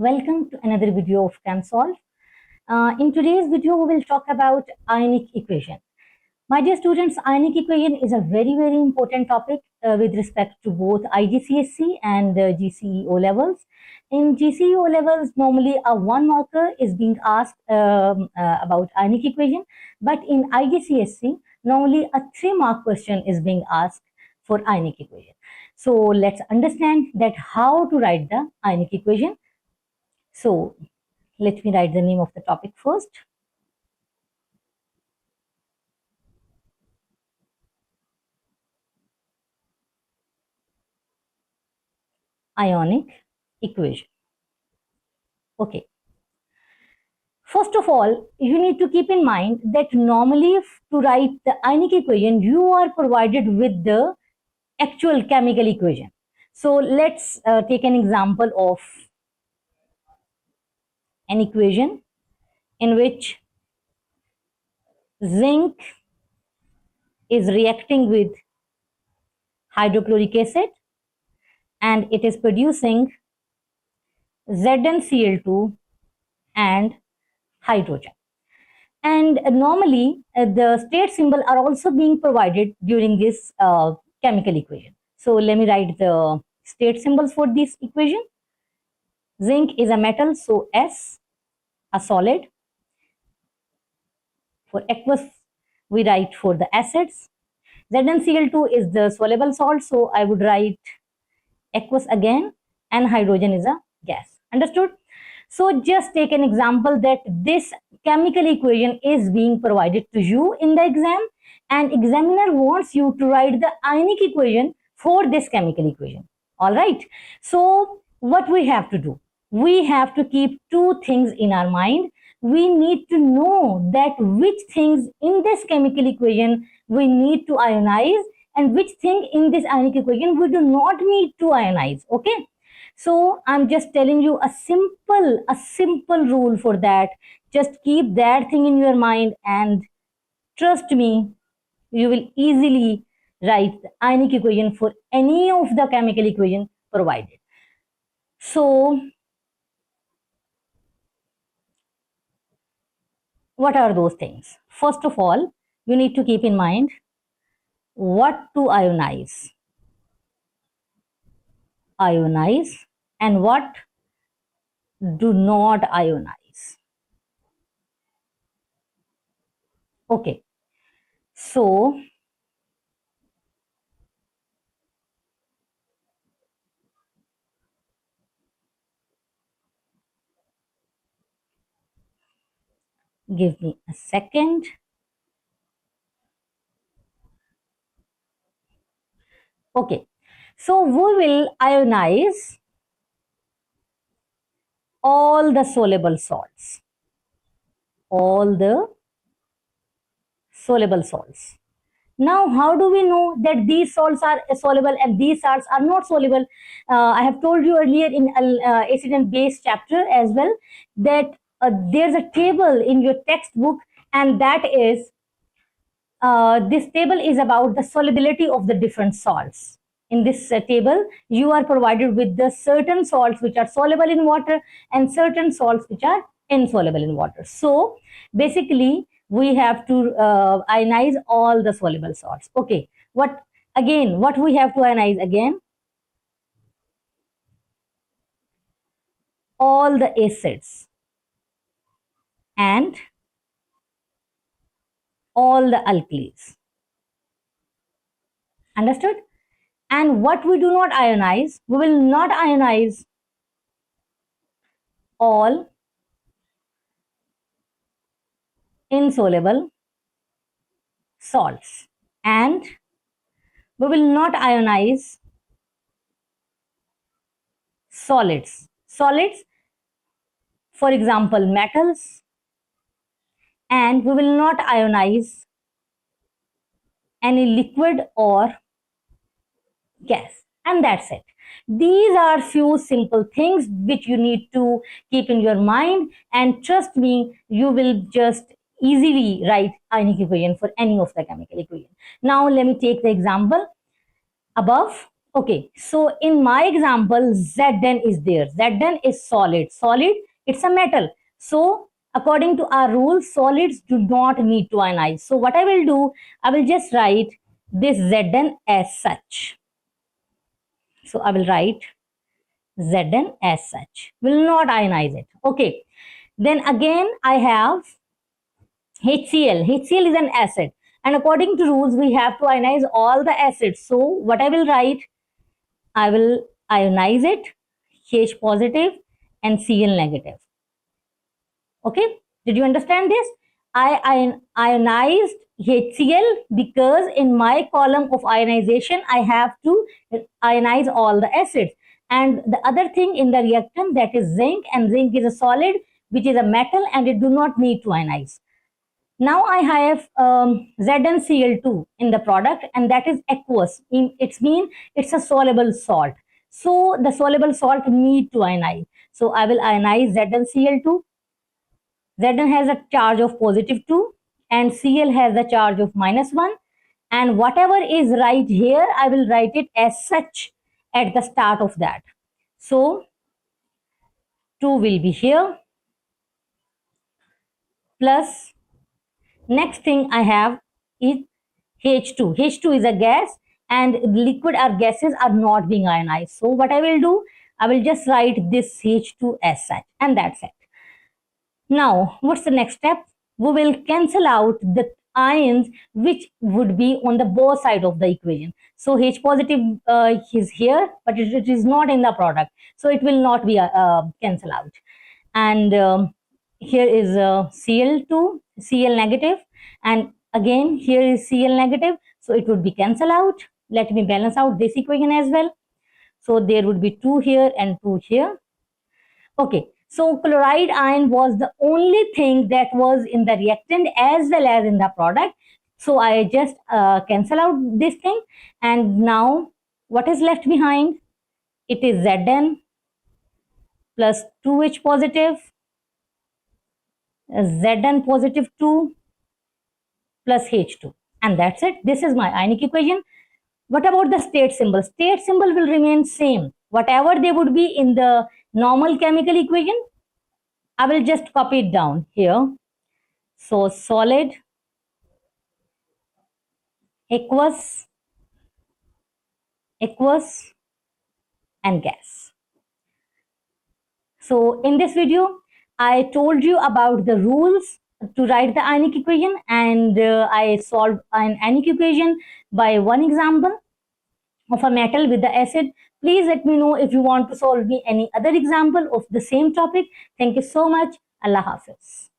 Welcome to another video of Chem Solve. In today's video, we will talk about ionic equation. My dear students, ionic equation is a very important topic with respect to both IGCSE and GCE O levels. In GCE O levels, normally a 1 marker is being asked about ionic equation, but in IGCSE, normally a 3-mark question is being asked for ionic equation. So let's understand that how to write the ionic equation. So let me write the name of the topic first. Ionic equation. Okay. First of all, you need to keep in mind that normally to write the ionic equation, you are provided with the actual chemical equation. So let's take an example of an equation in which zinc is reacting with hydrochloric acid and it is producing ZnCl2 and hydrogen. And normally the state symbol are also being provided during this chemical equation. So let me write the state symbols for this equation. Zinc is a metal, so S, a solid. For aqueous, we write for the acids. ZnCl2 is the soluble salt, so I would write aqueous again, and hydrogen is a gas. Understood? So just take an example that this chemical equation is being provided to you in the exam, and examiner wants you to write the ionic equation for this chemical equation. All right. So what we have to do? We have to keep two things in our mind. We need to know that which things in this chemical equation we need to ionize and which thing in this ionic equation we do not need to ionize. Okay. So I'm just telling you a simple rule for that. Just keep that thing in your mind and trust me, you will easily write the ionic equation for any of the chemical equation provided. So what are those things? First of all, you need to keep in mind what to ionize. Ionize and what do not ionize. Okay. So give me a second. Okay, so we will ionize all the soluble salts. All the soluble salts. Now, how do we know that these salts are soluble and these salts are not soluble? I have told you earlier in acid and base chapter as well that there's a table in your textbook, and that is this table is about the solubility of the different salts. In this table, you are provided with the certain salts which are soluble in water and certain salts which are insoluble in water. So basically, we have to ionize all the soluble salts. Okay, what we have to ionize again? All the acids and all the alkalis. Understood? And what we do not ionize, we will not ionize all insoluble salts, and we will not ionize solids. Solids, for example, metals, and we will not ionize any liquid or gas. And that's it. These are few simple things which you need to keep in your mind, and trust me, you will just easily write ionic equation for any of the chemical equation. Now let me take the example above. Okay, so in my example, Zn is there. Zn is solid. Solid, it's a metal. So according to our rules, solids do not need to ionize. So what I will do, I will just write this Zn as such. So I will write Zn as such. Will not ionize it. Okay. Then again, I have HCl. HCl is an acid. And according to rules, we have to ionize all the acids. So what I will write, I will ionize it, H positive and Cl negative. Okay, did you understand this? I ionized HCl because in my column of ionization, I have to ionize all the acids. And the other thing in the reactant, that is zinc, and zinc is a solid, which is a metal, and it do not need to ionize. Now I have ZnCl2 in the product, and that is aqueous. It means it's a soluble salt. So the soluble salt need to ionize. So I will ionize ZnCl2. Zn has a charge of positive 2 and Cl has a charge of -1. And whatever is right here, I will write it as such at the start of that. So 2 will be here plus next thing I have is H2. H2 is a gas and liquid or gases are not being ionized. So what I will do, I will just write this H2 as such, and that's it. Now, what's the next step? We will cancel out the ions which would be on the both side of the equation. So H positive is here, but it is not in the product. So it will not be cancel out. And here is Cl2, Cl negative, and again here is Cl negative. So it would be cancel out. Let me balance out this equation as well. So there would be 2 here and 2 here. Okay, so chloride ion was the only thing that was in the reactant as well as in the product. So I just cancel out this thing, and now what is left behind? It is Zn plus 2H positive, Zn positive 2 plus H2, and that's it. This is my ionic equation. What about the state symbol? State symbol will remain same. Whatever they would be in the normal chemical equation, I will just copy it down here. So solid, aqueous, and gas. So in this video, I told you about the rules to write the ionic equation, and I solved an ionic equation by one example of a metal with the acid. Please let me know if you want to solve me any other example of the same topic. Thank you so much. Allah Hafiz.